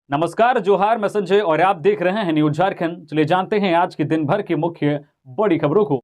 नमस्कार, जोहार, मैं संजय और आप देख रहे हैं न्यूज झारखंड। चलिए जानते हैं आज की दिन भर की मुख्य बड़ी खबरों को।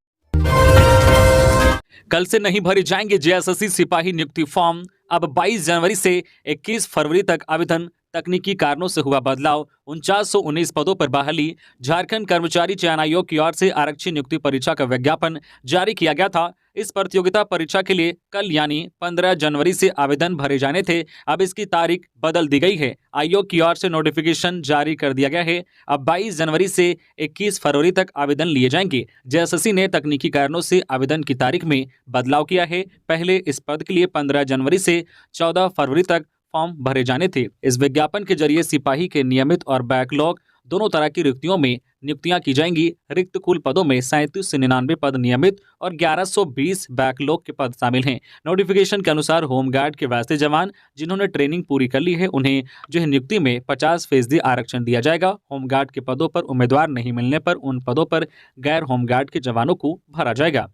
कल से नहीं भरे जाएंगे जेएसएससी सिपाही नियुक्ति फॉर्म। अब 22 जनवरी से 21 फरवरी तक आवेदन। तकनीकी कारणों से हुआ बदलाव। 4919 पदों पर बहाली। झारखंड कर्मचारी चयन आयोग की ओर से आरक्षी नियुक्ति परीक्षा का विज्ञापन जारी किया गया था। इस प्रतियोगिता परीक्षा के लिए कल यानी 15 जनवरी से आवेदन भरे जाने थे। अब इसकी तारीख बदल दी गई है। आयोग की ओर से नोटिफिकेशन जारी कर दिया गया है। अब 22 जनवरी से 21 फरवरी तक आवेदन लिए जाएंगे। जेएसएससी ने तकनीकी कारणों से आवेदन की तारीख में बदलाव किया है। पहले इस पद के लिए 15 जनवरी से 14 फरवरी तक फॉर्म भरे जाने थे। इस विज्ञापन के जरिए सिपाही के नियमित और बैकलॉग दोनों तरह की रिक्तियों में नियुक्तियां की जाएंगी। रिक्त कुल पदों में 37 से 99 पद नियमित और 1120 बैकलॉग के पद शामिल हैं। नोटिफिकेशन के अनुसार होमगार्ड के वैसे जवान जिन्होंने ट्रेनिंग पूरी कर ली है उन्हें जो है नियुक्ति में 50% आरक्षण दिया जाएगा। होमगार्ड के पदों पर उम्मीदवार नहीं मिलने पर उन पदों पर गैर होमगार्ड के जवानों को भरा जाएगा।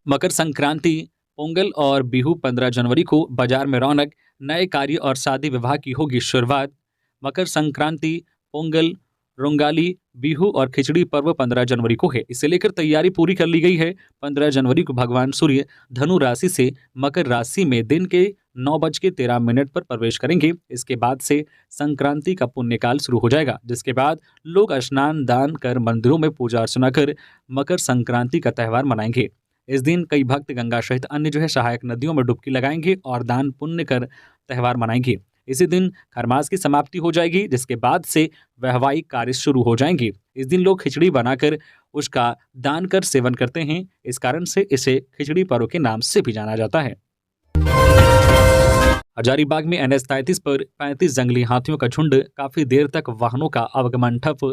मकर संक्रांति, पोंगल और बिहू 15 जनवरी को बाजार में रौनक। नए कार्य और शादी विवाह की होगी शुरुआत। मकर संक्रांति, पोंगल, रोंगाली, बिहू और खिचड़ी पर्व 15 जनवरी को है। इसे लेकर तैयारी पूरी कर ली गई है। 15 जनवरी को भगवान सूर्य धनु राशि से मकर राशि में दिन के 9:13 पर प्रवेश करेंगे। इसके बाद से संक्रांति का पुण्यकाल शुरू हो जाएगा, जिसके बाद लोग स्नान दान कर मंदिरों में पूजा अर्चना कर मकर संक्रांति का त्यौहार मनाएंगे। इस दिन कई भक्त गंगा सहित अन्य जो है सहायक नदियों में डुबकी लगाएंगे और दान पुण्य कर त्यौहार मनाएंगे। इसी दिन खरमास की समाप्ति हो जाएगी, जिसके बाद से वैवाहिक कार्य शुरू हो जाएंगे। इस दिन लोग खिचड़ी बनाकर उसका दान कर सेवन करते हैं। इस कारण से इसे खिचड़ी पर्व के नाम से भी जाना जाता है। हजारीबाग में NH 33 पर 35 जंगली हाथियों का झुंड। काफी देर तक वाहनों का आवागमन ठप।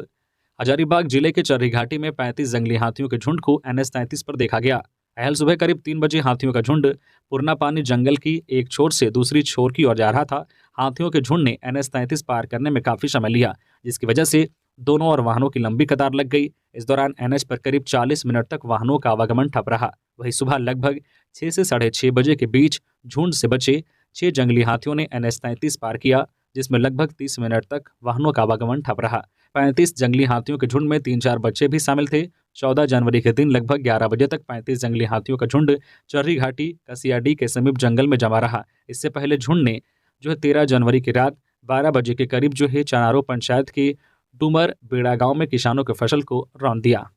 हजारीबाग जिले के चर्री घाटी में 35 जंगली हाथियों के झुंड को NH 33 पर देखा गया। अहल सुबह करीब 3 बजे हाथियों का झुंड पुरना पानी जंगल की एक छोर से दूसरी छोर की ओर जा रहा था। हाथियों के झुंड ने NH 33 पार करने में काफी समय लिया, जिसकी वजह से दोनों ओर वाहनों की लंबी कतार लग गई। इस दौरान NH पर करीब 40 मिनट तक वाहनों का आवागमन ठप रहा। वहीं सुबह लगभग 6 से 6:30 बजे के बीच झुंड से बचे 6 जंगली हाथियों ने NH 33 पार किया, जिसमें लगभग 30 मिनट तक वाहनों का आवागमन ठप रहा। 35 जंगली हाथियों के झुंड में 3-4 बच्चे भी शामिल थे। 14 जनवरी के दिन लगभग 11 बजे तक 35 जंगली हाथियों का झुंड चर्री घाटी कसियाडी के समीप जंगल में जमा रहा। इससे पहले झुंड ने जो है 13 जनवरी की रात 12 बजे के करीब जो है चनारो पंचायत के डूमर बेड़ा गांव में किसानों की फसल को रौंद दिया।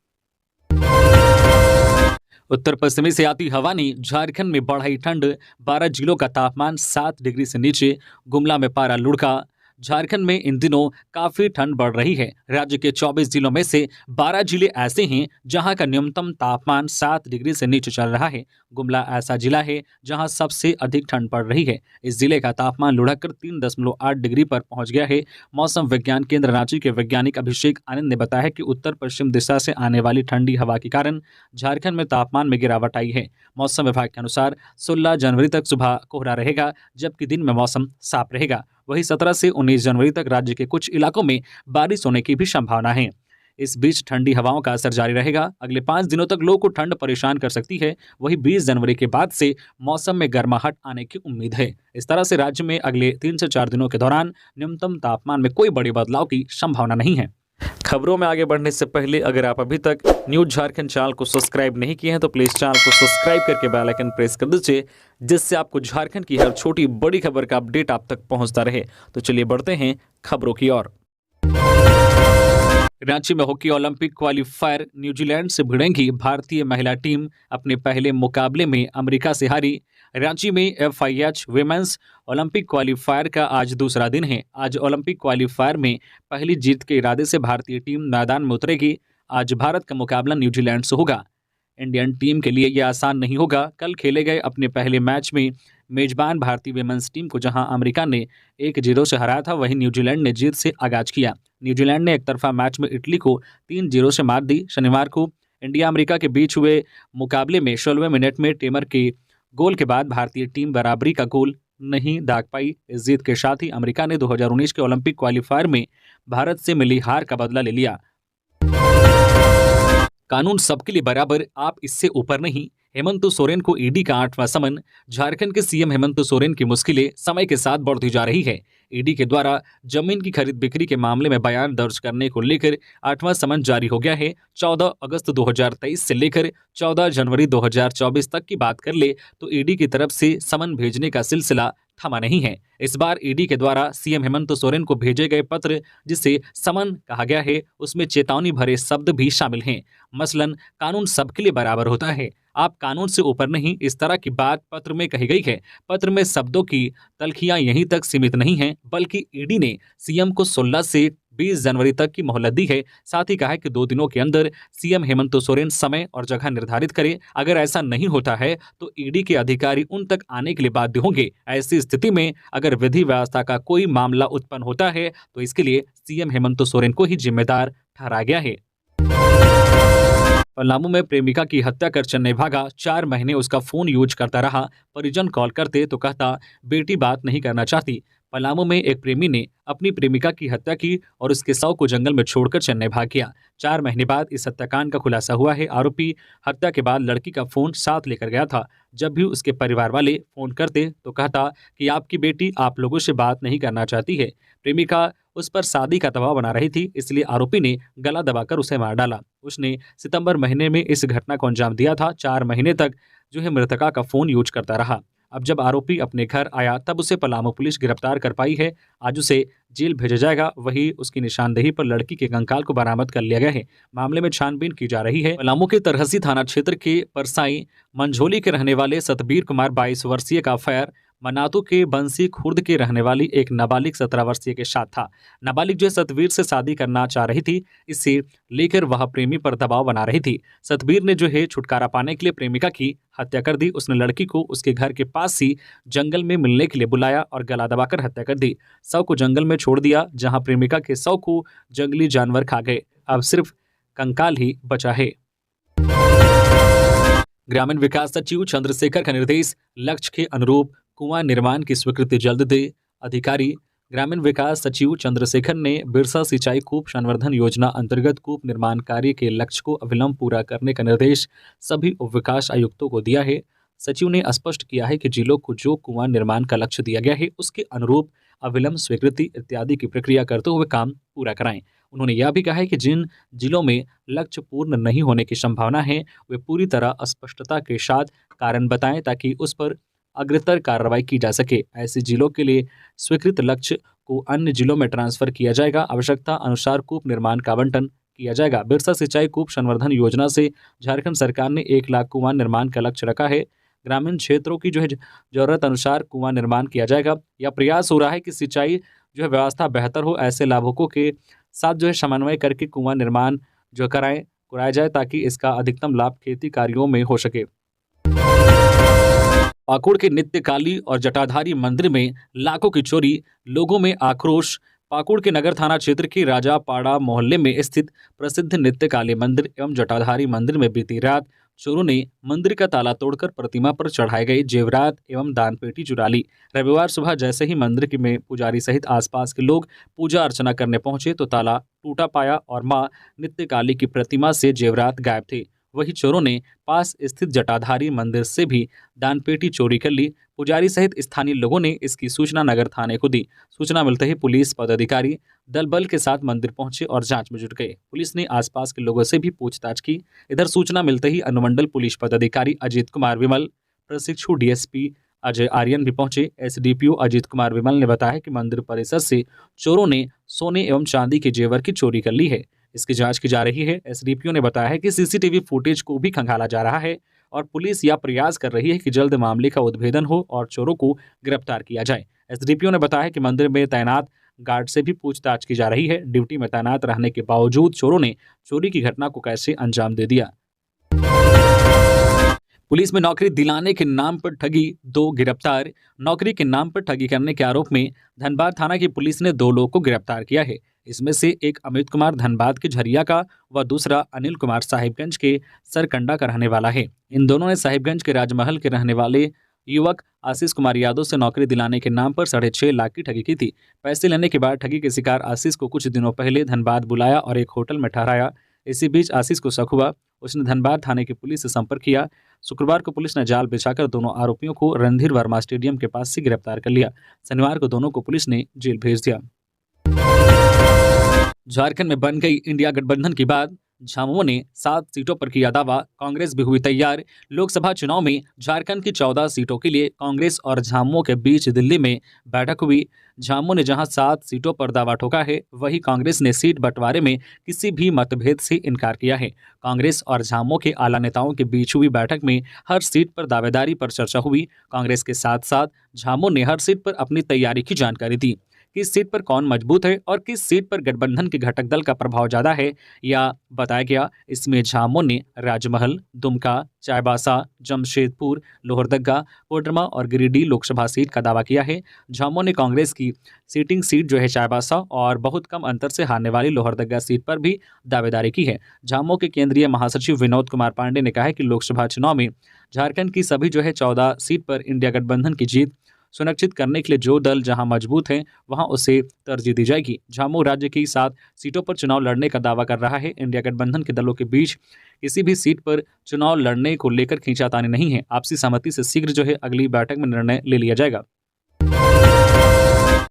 उत्तर पश्चिमी से आती हवा ने झारखंड में बढ़ाई ठंड। 12 जिलों का तापमान 7 डिग्री से नीचे। गुमला में पारा लुढ़का। झारखंड में इन दिनों काफी ठंड बढ़ रही है। राज्य के 24 जिलों में से 12 जिले ऐसे हैं जहां का न्यूनतम तापमान 7 डिग्री से नीचे चल रहा है। गुमला ऐसा जिला है जहां सबसे अधिक ठंड पड़ रही है। इस जिले का तापमान लुढ़ककर 3.8 डिग्री पर पहुंच गया है। मौसम विज्ञान केंद्र रांची के वैज्ञानिक अभिषेक आनंद ने बताया कि उत्तर पश्चिम दिशा से आने वाली ठंडी हवा के कारण झारखंड में तापमान में गिरावट आई है। मौसम विभाग के अनुसार 16 जनवरी तक सुबह कोहरा रहेगा, जबकि दिन में मौसम साफ रहेगा। वहीं 17 से 19 जनवरी तक राज्य के कुछ इलाकों में बारिश होने की भी संभावना है। इस बीच ठंडी हवाओं का असर जारी रहेगा। अगले 5 दिनों तक लोगों को ठंड परेशान कर सकती है। वहीं 20 जनवरी के बाद से मौसम में गर्माहट आने की उम्मीद है। इस तरह से राज्य में अगले 3 से 4 दिनों के दौरान न्यूनतम तापमान में कोई बड़े बदलाव की संभावना नहीं है। खबरों में आगे बढ़ने से पहले अगर आप अभी तक न्यूज झारखंड चैनल को सब्सक्राइब नहीं किए हैं तो प्लीज चैनल को सब्सक्राइब करके बेल आइकन प्रेस कर दीजिए, जिससे आपको झारखंड की हर छोटी बड़ी खबर का अपडेट आप तक पहुंचता रहे। तो चलिए बढ़ते हैं खबरों की ओर। रांची में हॉकी ओलंपिक क्वालीफायर न्यूजीलैंड से भिड़ेंगी भारतीय महिला टीम। अपने पहले मुकाबले में अमेरिका से हारी। रांची में FIH विमेंस ओलंपिक क्वालीफायर का आज दूसरा दिन है। आज ओलंपिक क्वालीफायर में पहली जीत के इरादे से भारतीय टीम मैदान में उतरेगी। आज भारत का मुकाबला न्यूजीलैंड से होगा। इंडियन टीम के लिए यह आसान नहीं होगा। कल खेले गए अपने पहले मैच में मेजबान भारतीय विमेंस टीम को जहां अमेरिका ने 1-0 से हराया था, वहीं न्यूजीलैंड ने जीत से आगाज किया। न्यूजीलैंड ने एकतरफा मैच में इटली को 3-0 से मात दी। शनिवार को इंडिया अमेरिका के बीच हुए मुकाबले में 16वें मिनट में टेमर के गोल के बाद भारतीय टीम बराबरी का गोल नहीं दाग पाई। इस जीत के साथ ही अमेरिका ने 2019 के ओलंपिक क्वालीफायर में भारत से मिली हार का बदला ले लिया। कानून सबके लिए बराबर, आप इससे ऊपर नहीं। हेमंत सोरेन को ईडी का 8वां समन। झारखंड के सीएम हेमंत सोरेन की मुश्किलें समय के साथ बढ़ती जा रही है। ईडी के द्वारा जमीन की खरीद बिक्री के मामले में बयान दर्ज करने को लेकर 8वां समन जारी हो गया है। 14 अगस्त 2023 से लेकर 14 जनवरी 2024 तक की बात कर ले तो ईडी की तरफ से समन भेजने का सिलसिला थमा नहीं है। इस बार ईडी के द्वारा सीएम हेमंत सोरेन को भेजे गए पत्र, जिसे समन कहा गया है, उसमें चेतावनी भरे शब्द भी शामिल हैं। मसलन, कानून सबके लिए बराबर होता है, आप कानून से ऊपर नहीं, इस तरह की बात पत्र में कही गई है। पत्र में शब्दों की तलखियां यहीं तक सीमित नहीं हैं, बल्कि ईडी ने सीएम को 16 से 20 जनवरी तक की मोहलत दी है। साथ ही कहा है कि 2 दिनों के अंदर सीएम हेमंत सोरेन समय और जगह निर्धारित करे। अगर ऐसा नहीं होता है तो ईडी के अधिकारी उन तक आने के लिए बाध्य होंगे। ऐसी स्थिति में अगर विधि व्यवस्था का कोई मामला उत्पन्न होता है तो इसके लिए सीएम हेमंत सोरेन को ही जिम्मेदार ठहराया गया है। पलामू में प्रेमिका की हत्या कर चेन्नई भागा, 4 महीने उसका फोन यूज करता रहा। परिजन कॉल करते तो कहता बेटी बात नहीं करना चाहती। पलामू में एक प्रेमी ने अपनी प्रेमिका की हत्या की और उसके शव को जंगल में छोड़कर चेन्नई भाग गया। 4 महीने बाद इस हत्याकांड का खुलासा हुआ है। आरोपी हत्या के बाद लड़की का फोन साथ लेकर गया था। जब भी उसके परिवार वाले फोन करते तो कहता कि आपकी बेटी आप लोगों से बात नहीं करना चाहती है। प्रेमिका उस पर शादी का दबाव बना रही थी, इसलिए आरोपी ने गला दबाकर उसे मार डाला। उसने सितंबर महीने में इस घटना को अंजाम दिया था। 4 महीने तक मृतका का फोन यूज करता रहा। अब जब आरोपी अपने घर आया तब उसे पलामू पुलिस गिरफ्तार कर पाई है। आज उसे जेल भेजा जाएगा। वही उसकी निशानदेही पर लड़की के कंकाल को बरामद कर लिया गया है। मामले में छानबीन की जा रही है। पलामू के तरहसी थाना क्षेत्र के परसाई मंझोली के रहने वाले सतबीर कुमार 22 वर्षीय का अफेयर मनातू के बंसी खुर्द के रहने वाली एक नाबालिग 17 वर्षीय के साथ था। नाबालिग सतबीर से शादी करना चाह रही थी। इसे लेकर वह प्रेमी पर दबाव बना रही थी। सतबीर ने छुटकारा पाने के लिए प्रेमिका की हत्या कर दी। उसने लड़की को उसके घर के पास ही जंगल में मिलने के लिए बुलाया और गला दबाकर हत्या कर दी। शव को जंगल में छोड़ दिया, जहां प्रेमिका के शव को जंगली जानवर खा गए। अब सिर्फ कंकाल ही बचा है। ग्रामीण विकास सचिव चंद्रशेखर का निर्देश, लक्ष्य के अनुरूप कुआं निर्माण की स्वीकृति जल्द दे। अधिकारी, ग्रामीण विकास सचिव चंद्रशेखर ने बिरसा सिंचाई कूप संवर्धन योजना अंतर्गत कूप निर्माण कार्य के लक्ष्य को अविलंब पूरा करने का निर्देश सभी उप विकास आयुक्तों को दिया है। सचिव ने स्पष्ट किया है कि जिलों को जो कुआं निर्माण का लक्ष्य दिया गया है उसके अनुरूप अविलंब स्वीकृति इत्यादि की प्रक्रिया करते हुए काम पूरा कराएं। उन्होंने यह भी कहा है कि जिन जिलों में लक्ष्य पूर्ण नहीं होने की संभावना है वे पूरी तरह स्पष्टता के साथ कारण बताएं ताकि उस पर अग्रतर कार्रवाई की जा सके। ऐसे जिलों के लिए स्वीकृत लक्ष्य को अन्य जिलों में ट्रांसफर किया जाएगा। आवश्यकता अनुसार कूप निर्माण का आवंटन किया जाएगा। बिरसा सिंचाई कूप संवर्धन योजना से झारखंड सरकार ने 1 लाख कुआं निर्माण का लक्ष्य रखा है। ग्रामीण क्षेत्रों की जरूरत अनुसार कुआं निर्माण किया जाएगा। यह प्रयास हो रहा है कि सिंचाई व्यवस्था बेहतर हो। ऐसे लाभुकों के साथ समन्वय करके कुआं निर्माण कराया जाए ताकि इसका अधिकतम लाभ खेती कार्यों में हो सके। पाकुड़ के नित्यकाली और जटाधारी मंदिर में लाखों की चोरी, लोगों में आक्रोश। पाकुड़ के नगर थाना क्षेत्र के राजापाड़ा मोहल्ले में स्थित प्रसिद्ध नित्यकाली मंदिर एवं जटाधारी मंदिर में बीती रात चोरों ने मंदिर का ताला तोड़कर प्रतिमा पर चढ़ाए गए जेवरात एवं दान पेटी चुरा ली। रविवार सुबह जैसे ही मंदिर में पुजारी सहित आसपास के लोग पूजा अर्चना करने पहुंचे तो ताला टूटा पाया और मां नित्यकाली की प्रतिमा से जेवरात गायब थे। वही चोरों ने पास स्थित जटाधारी मंदिर से भी दानपेटी चोरी कर ली। पुजारी सहित स्थानीय लोगों ने इसकी सूचना नगर थाने को दी। सूचना मिलते ही पुलिस पदाधिकारी दल बल के साथ मंदिर पहुंचे और जांच में जुट गए। पुलिस ने आसपास के लोगों से भी पूछताछ की। इधर सूचना मिलते ही अनुमंडल पुलिस पदाधिकारी अजीत कुमार विमल, प्रशिक्षु डीएसपी अजय आर्यन भी पहुंचे। एसडीपीओ अजीत कुमार विमल ने बताया कि मंदिर परिसर से चोरों ने सोने एवं चांदी के जेवर की चोरी कर ली है। इसकी जांच की जा रही है। एसडीपीओ ने बताया है कि सीसीटीवी फुटेज को भी खंगाला जा रहा है और पुलिस यह प्रयास कर रही है कि जल्द मामले का उद्भेदन हो और चोरों को गिरफ्तार किया जाए। एसडीपीओ ने बताया कि मंदिर में तैनात गार्ड से भी पूछताछ की जा रही है। ड्यूटी में तैनात रहने के बावजूद चोरों ने चोरी की घटना को कैसे अंजाम दे दिया। पुलिस में नौकरी दिलाने के नाम पर ठगी, 2 गिरफ्तार। नौकरी के नाम पर ठगी करने के आरोप में धनबाद थाना की पुलिस ने 2 लोगों को गिरफ्तार किया है। इसमें से एक अमित कुमार धनबाद के झरिया का व दूसरा अनिल कुमार साहिबगंज के सरकंडा का रहने वाला है। इन दोनों ने साहिबगंज के राजमहल के रहने वाले युवक आशीष कुमार यादव से नौकरी दिलाने के नाम पर 6.5 लाख की ठगी की थी। पैसे लेने के बाद ठगी के शिकार आशीष को कुछ दिनों पहले धनबाद बुलाया और एक होटल में ठहराया। इसी बीच आशीष को शक हुआ। उसने धनबाद थाने की पुलिस से संपर्क किया। शुक्रवार को पुलिस ने जाल बिछाकर दोनों आरोपियों को रणधीर वर्मा स्टेडियम के पास से गिरफ्तार कर लिया। शनिवार को दोनों को पुलिस ने जेल भेज दिया। झारखंड में बन गई इंडिया गठबंधन की बात, झामुमो ने 7 सीटों पर किया दावा, कांग्रेस भी हुई तैयार। लोकसभा चुनाव में झारखंड की 14 सीटों के लिए कांग्रेस और झामुमो के बीच दिल्ली में बैठक हुई। झामुमो ने जहां 7 सीटों पर दावा ठोका है, वहीं कांग्रेस ने सीट बंटवारे में किसी भी मतभेद से इनकार किया है। कांग्रेस और झामुमो के आला नेताओं के बीच हुई बैठक में हर सीट पर दावेदारी पर चर्चा हुई। कांग्रेस के साथ साथ झामुमो ने हर सीट पर अपनी तैयारी की जानकारी दी। किस सीट पर कौन मजबूत है और किस सीट पर गठबंधन के घटक दल का प्रभाव ज्यादा है, यह बताया गया। इसमें झामुमो ने राजमहल, दुमका, चाईबासा, जमशेदपुर, लोहरदगा, कोडरमा और गिरिडीह लोकसभा सीट का दावा किया है। झामुमो ने कांग्रेस की सीटिंग सीट जो है चाईबासा और बहुत कम अंतर से हारने वाली लोहरदगा सीट पर भी दावेदारी की है। झामुमो के केंद्रीय महासचिव विनोद कुमार पांडे ने कहा है कि लोकसभा चुनाव में झारखंड की सभी जो है 14 सीट पर इंडिया गठबंधन की जीत सुनिश्चित करने के लिए जो दल जहां मजबूत हैं वहां उसे तरजीह दी जाएगी। झामुमो राज्य की 7 सीटों पर चुनाव लड़ने का दावा कर रहा है। इंडिया गठबंधन के दलों के बीच किसी भी सीट पर चुनाव लड़ने को लेकर खींचातानी नहीं है। आपसी सहमति से शीघ्र जो है अगली बैठक में निर्णय ले लिया जाएगा।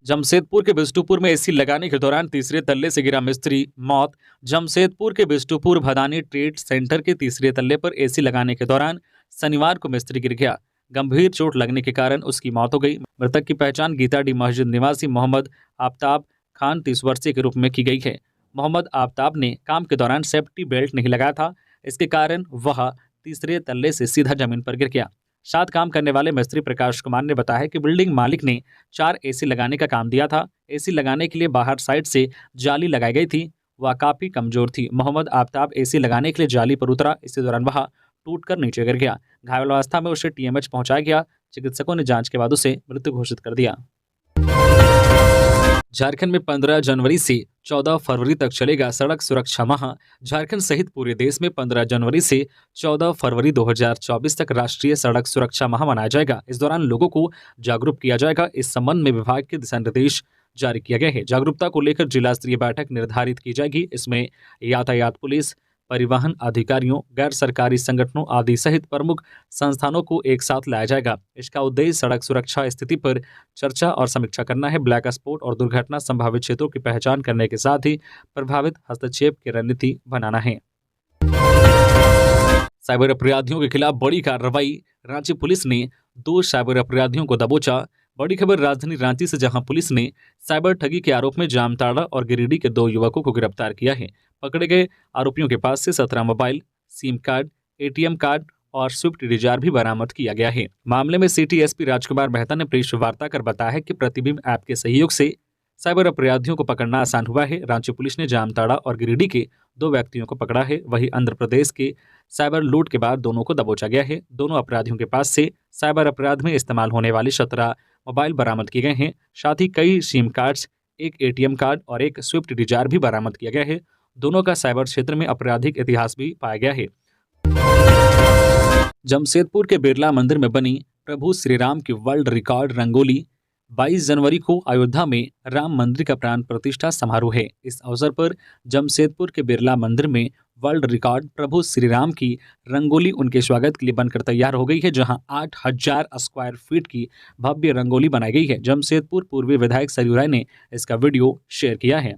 जमशेदपुर के बिष्टुपुर में एसी लगाने के दौरान तीसरे तल्ले से गिरा मिस्त्री, मौत। जमशेदपुर के बिष्टुपुर भदानी ट्रेड सेंटर के तीसरे तल्ले पर एसी लगाने के दौरान शनिवार को मिस्त्री गिर गया। गंभीर चोट लगने के कारण उसकी मौत हो गई। मृतक की पहचान गीताडी मस्जिद निवासी मोहम्मद आफ्ताब खान 30 वर्षीय के रूप में की गई है। मोहम्मद आफ्ताब ने काम के दौरान सेफ्टी बेल्ट नहीं लगाया था, इसके कारण वह तीसरे तल्ले से सीधा जमीन पर गिर गया। साथ काम करने वाले मिस्त्री प्रकाश कुमार ने बताया कि बिल्डिंग मालिक ने 4 एसी लगाने का काम दिया था। एसी लगाने के लिए बाहर साइड से जाली लगाई गई थी, वह काफी कमजोर थी। मोहम्मद आफ्ताब एसी लगाने के लिए जाली पर उतरा, इसी दौरान वह टूटकर नीचे गिर गया। घायल अवस्था में उसे टीएमएच पहुंचाया गया। चिकित्सकों ने जांच के बाद उसे मृत घोषित कर दिया। झारखंड में 15 जनवरी से 14 फरवरी तक चलेगा सड़क सुरक्षा माह। झारखंड सहित पूरे देश में 15 जनवरी से 14 फरवरी 2024 तक राष्ट्रीय सड़क सुरक्षा माह मनाया जाएगा। इस दौरान लोगों को जागरूक किया जाएगा। इस संबंध में विभाग के दिशा निर्देश जारी किया गया है। जागरूकता को लेकर जिला स्तरीय बैठक निर्धारित की जाएगी। इसमें यातायात पुलिस, परिवहन अधिकारियों, गैर सरकारी संगठनों आदि सहित प्रमुख संस्थानों को एक साथ लाया जाएगा। इसका उद्देश्य सड़क सुरक्षा स्थिति पर चर्चा और समीक्षा करना है। ब्लैक स्पॉट और दुर्घटना संभावित क्षेत्रों की पहचान करने के साथ ही प्रभावित हस्तक्षेप की रणनीति बनाना है। साइबर अपराधियों के खिलाफ बड़ी कार्रवाई, रांची पुलिस ने 2 साइबर अपराधियों को दबोचा। बड़ी खबर राजधानी रांची से, जहां पुलिस ने साइबर ठगी के आरोप में जामताड़ा और गिरिडीह के 2 युवकों को गिरफ्तार किया है। पकड़े गए आरोपियों के पास से 17 mobile, SIM card, ATM card और स्विफ्ट डिजायर भी बरामद किया गया है। मामले में सिटी एसपी राजकुमार मेहता ने प्रेस वार्ता कर बताया है कि प्रतिबिंब ऐप के सहयोग से साइबर अपराधियों को पकड़ना आसान हुआ है। रांची पुलिस ने जामताड़ा और गिरिडीह के 2 व्यक्तियों को पकड़ा है। वहीं आंध्र प्रदेश के साइबर लूट के बाद दोनों को दबोचा गया है। दोनों अपराधियों के पास से साइबर अपराध में इस्तेमाल होने वाले 17 मोबाइल बरामद किए गए हैं। साथ ही कई सिम कार्ड्स, एक एटीएम कार्ड और एक स्विफ्ट डिजायर भी बरामद किया गया है। दोनों का साइबर क्षेत्र में आपराधिक इतिहास भी पाया गया है। जमशेदपुर के बिरला मंदिर में बनी प्रभु श्री राम की वर्ल्ड रिकॉर्ड रंगोली। 22 जनवरी को अयोध्या में राम मंदिर का प्राण प्रतिष्ठा समारोह है। इस अवसर पर जमशेदपुर के बिरला मंदिर में वर्ल्ड रिकॉर्ड प्रभु श्री राम की रंगोली उनके स्वागत के लिए बनकर तैयार हो गई है, जहां 8000 स्क्वायर फीट की भव्य रंगोली बनाई गई है। जमशेदपुर पूर्व विधायक सरयू राय ने इसका वीडियो शेयर किया है।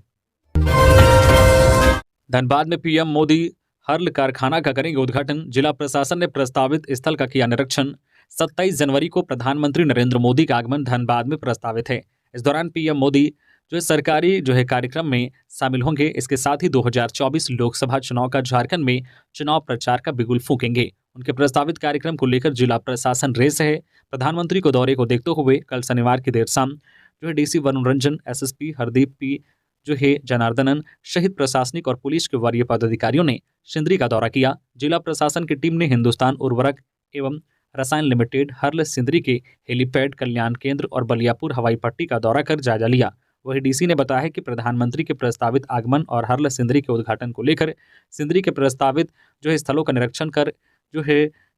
धनबाद में पीएम मोदी हर्ल कारखाना का करेंगे उद्घाटन। जिला प्रशासन ने प्रस्तावित स्थल का किया निरीक्षण। 27 जनवरी को प्रधानमंत्री नरेंद्र मोदी का आगमन धनबाद में प्रस्तावित है। इस दौरान पीएम मोदी सरकारी कार्यक्रम में शामिल होंगे। इसके साथ ही 2024 लोकसभा चुनाव का झारखंड में चुनाव प्रचार का बिगुल फूकेंगे। उनके प्रस्तावित कार्यक्रम को लेकर जिला प्रशासन रेस है। प्रधानमंत्री को दौरे को देखते हुए कल शनिवार की देर शाम DC Varun Ranjan, SSP Hardeep P Janardhanan सहित प्रशासनिक और पुलिस के वरीय पदाधिकारियों ने सिंदरी का दौरा किया। जिला प्रशासन की टीम ने हिंदुस्तान उर्वरक एवं रसायन लिमिटेड, हर्ल सिंदरी के हेलीपैड, कल्याण केंद्र और बलियापुर हवाई पट्टी का दौरा कर जायजा लिया। वहीं डीसी ने बताया कि प्रधानमंत्री के प्रस्तावित आगमन और हर्ल सिंदरी के उद्घाटन को लेकर सिंदरी के प्रस्तावित स्थलों का निरीक्षण कर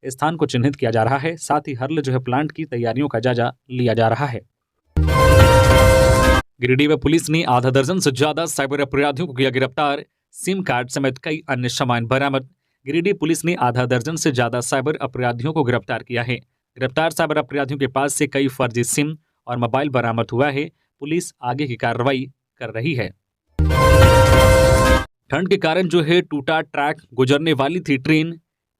स्थान को चिन्हित किया जा रहा है। साथ ही हर्ल प्लांट की तैयारियों का जायजा लिया जा रहा है। गिरिडीह में पुलिस ने आधा दर्जन से ज्यादा साइबर अपराधियों को किया गिरफ्तार। सिम कार्ड समेत कई अन्य सामान बरामद। गिरिडीह पुलिस ने आधा दर्जन से ज्यादा साइबर अपराधियों को गिरफ्तार किया है। गिरफ्तार साइबर अपराधियों के पास से कई फर्जी सिम और मोबाइल बरामद हुआ है। पुलिस आगे की कार्रवाई कर रही है। ठंड के कारण जो है टूटा ट्रैक, गुजरने वाली थी ट्रेन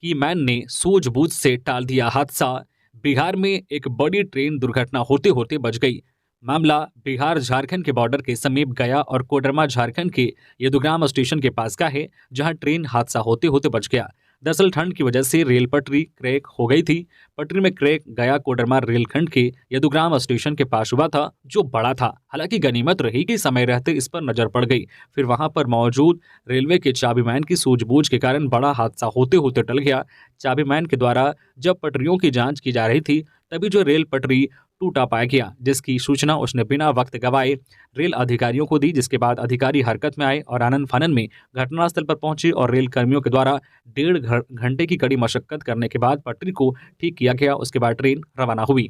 की मैन ने सूझबूझ से टाल दिया हादसा। बिहार में एक बड़ी ट्रेन दुर्घटना होते होते बच गई। मामला बिहार झारखंड के बॉर्डर के समीप गया और कोडरमा झारखंड के यदुग्राम स्टेशन के पास का है, जहां ट्रेन हादसा होते होते बच गया। दरअसल ठंड की वजह से रेल पटरी क्रैक हो गई थी। पटरी में क्रैक गया कोडरमा रेलखंड के यदुग्राम स्टेशन के पास हुआ था, जो बड़ा था। हालांकि गनीमत रही कि समय रहते इस पर नजर पड़ गई। फिर वहां पर मौजूद रेलवे के चाबीमैन की सूझबूझ के कारण बड़ा हादसा होते होते टल गया। चाबीमैन के द्वारा जब पटरियों की जांच की जा रही थी, तभी जो रेल पटरी टूटा पाया गया, जिसकी सूचना उसने बिना वक्त गवाए रेल अधिकारियों को दी। जिसके बाद अधिकारी हरकत में आए और आनन फानन में घटनास्थल पर पहुंचे और रेल कर्मियों के द्वारा 1.5 घंटे की कड़ी मशक्कत करने के बाद पटरी को ठीक किया गया। उसके बाद ट्रेन रवाना हुई।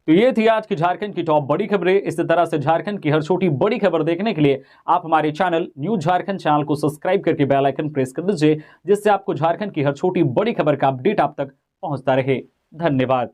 तो ये थी आज की झारखंड की टॉप बड़ी खबरें। इसी तरह से झारखंड की हर छोटी बड़ी खबर देखने के लिए आप हमारे चैनल न्यूज झारखंड चैनल को सब्सक्राइब करके बेल आइकन प्रेस कर दीजिए, जिससे आपको झारखंड की हर छोटी बड़ी खबर का अपडेट आप तक पहुंचता रहे। धन्यवाद।